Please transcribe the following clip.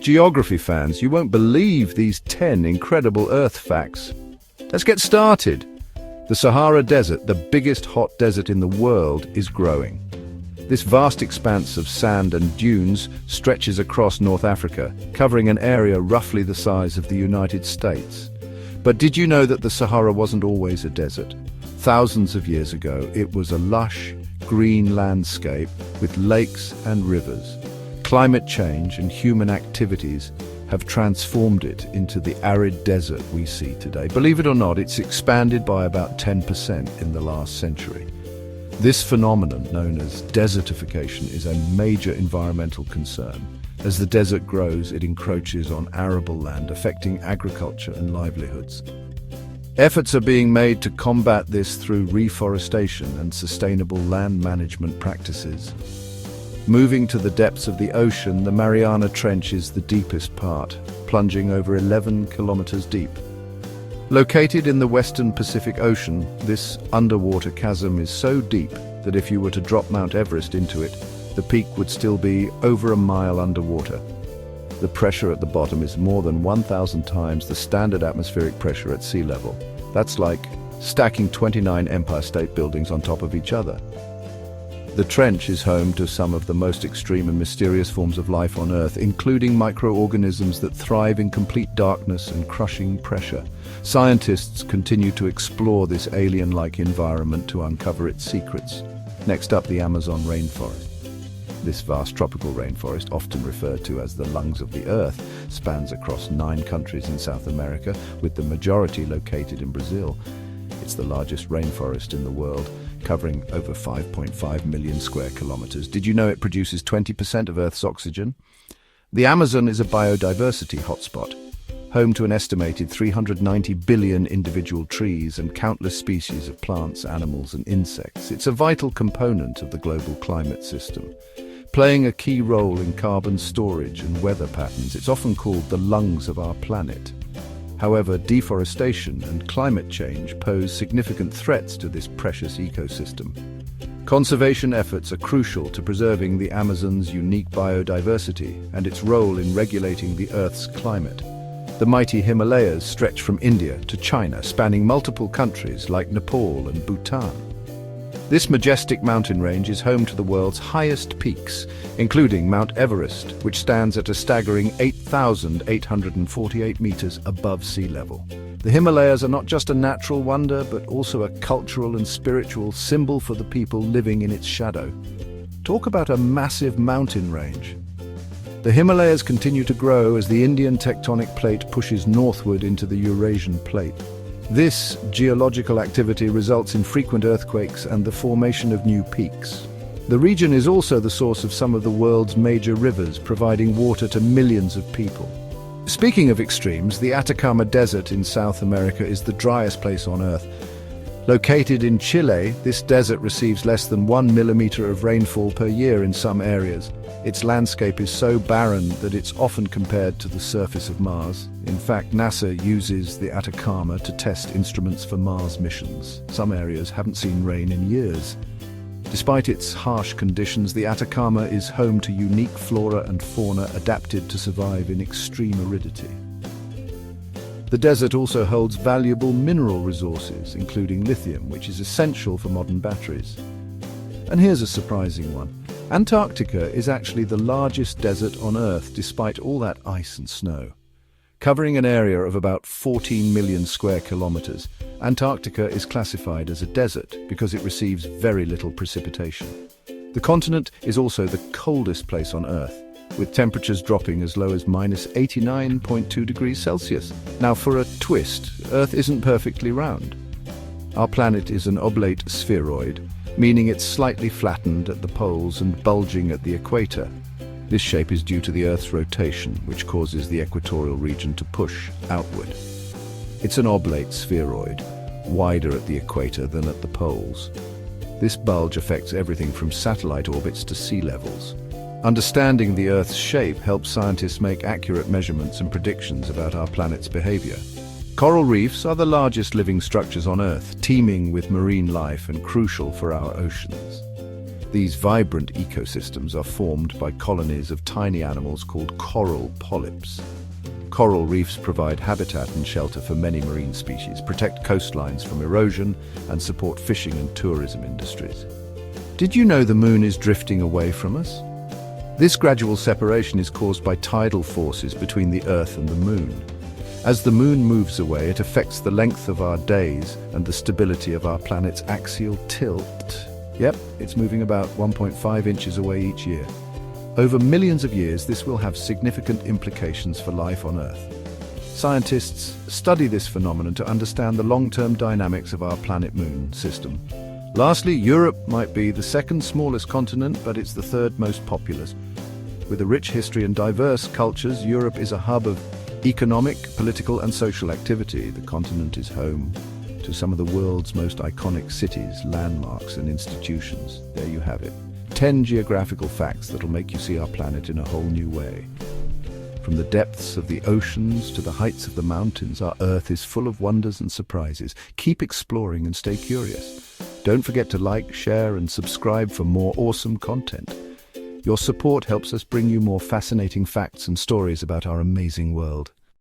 Geography fans, you won't believe these 10 incredible Earth facts. Let's get started. The Sahara Desert, the biggest hot desert in the world, is growing. This vast expanse of sand and dunes stretches across North Africa, covering an area roughly the size of the United States. But did you know that the Sahara wasn't always a desert? Thousands of years ago, it was a lush, green landscape with lakes and rivers. Climate change and human activities have transformed it into the arid desert we see today. Believe it or not, it's expanded by about 10% in the last century. This phenomenon, known as desertification, is a major environmental concern. As the desert grows, it encroaches on arable land, affecting agriculture and livelihoods. Efforts are being made to combat this through reforestation and sustainable land management practices. Moving to the depths of the ocean, the Mariana Trench is the deepest part, plunging over 11 kilometers deep. Located in the western Pacific Ocean, this underwater chasm is so deep that if you were to drop Mount Everest into it, the peak would still be over a mile underwater. The pressure at the bottom is more than 1,000 times the standard atmospheric pressure at sea level. That's like stacking 29 Empire State Buildings on top of each other. The trench is home to some of the most extreme and mysterious forms of life on Earth, including microorganisms that thrive in complete darkness and crushing pressure. Scientists continue to explore this alien-like environment to uncover its secrets. Next up, the Amazon rainforest. This vast tropical rainforest, often referred to as the lungs of the Earth, spans across 9 countries in South America, with the majority located in Brazil. It's the largest rainforest in the world, covering over 5.5 million square kilometers. Did you know it produces 20% of Earth's oxygen? The Amazon is a biodiversity hotspot, home to an estimated 390 billion individual trees and countless species of plants, animals, and insects. It's a vital component of the global climate system. Playing a key role in carbon storage and weather patterns, it's often called the lungs of our planet. However, deforestation and climate change pose significant threats to this precious ecosystem. Conservation efforts are crucial to preserving the Amazon's unique biodiversity and its role in regulating the Earth's climate. The mighty Himalayas stretch from India to China, spanning multiple countries like Nepal and Bhutan. This majestic mountain range is home to the world's highest peaks, including Mount Everest, which stands at a staggering 8,848 meters above sea level. The Himalayas are not just a natural wonder, but also a cultural and spiritual symbol for the people living in its shadow. Talk about a massive mountain range. The Himalayas continue to grow as the Indian tectonic plate pushes northward into the Eurasian plate. This geological activity results in frequent earthquakes and the formation of new peaks. The region is also the source of some of the world's major rivers, providing water to millions of people. Speaking of extremes, the Atacama Desert in South America is the driest place on Earth. Located in Chile, this desert receives less than 1 millimeter of rainfall per year in some areas. Its landscape is so barren that it's often compared to the surface of Mars. In fact, NASA uses the Atacama to test instruments for Mars missions. Some areas haven't seen rain in years. Despite its harsh conditions, the Atacama is home to unique flora and fauna adapted to survive in extreme aridity. The desert also holds valuable mineral resources, including lithium, which is essential for modern batteries. And here's a surprising one. Antarctica is actually the largest desert on Earth, despite all that ice and snow. Covering an area of about 14 million square kilometers, Antarctica is classified as a desert because it receives very little precipitation. The continent is also the coldest place on Earth, with temperatures dropping as low as -89.2 degrees Celsius. Now, for a twist, Earth isn't perfectly round. Our planet is an oblate spheroid, meaning it's slightly flattened at the poles and bulging at the equator. This shape is due to the Earth's rotation, which causes the equatorial region to push outward. It's an oblate spheroid, wider at the equator than at the poles. This bulge affects everything from satellite orbits to sea levels. Understanding the Earth's shape helps scientists make accurate measurements and predictions about our planet's behavior. Coral reefs are the largest living structures on Earth, teeming with marine life and crucial for our oceans. These vibrant ecosystems are formed by colonies of tiny animals called coral polyps. Coral reefs provide habitat and shelter for many marine species, protect coastlines from erosion, and support fishing and tourism industries. Did you know the moon is drifting away from us? This gradual separation is caused by tidal forces between the Earth and the moon. As the moon moves away, it affects the length of our days and the stability of our planet's axial tilt. Yep, it's moving about 1.5 inches away each year. Over millions of years, this will have significant implications for life on Earth. Scientists study this phenomenon to understand the long-term dynamics of our planet-moon system. Lastly, Europe might be the second smallest continent, but it's the third most populous. With a rich history and diverse cultures, Europe is a hub of economic, political, and social activity. The continent is home to some of the world's most iconic cities, landmarks, and institutions. There you have it. 10 geographical facts that'll make you see our planet in a whole new way. From the depths of the oceans to the heights of the mountains, our Earth is full of wonders and surprises. Keep exploring and stay curious. Don't forget to like, share, and subscribe for more awesome content. Your support helps us bring you more fascinating facts and stories about our amazing world.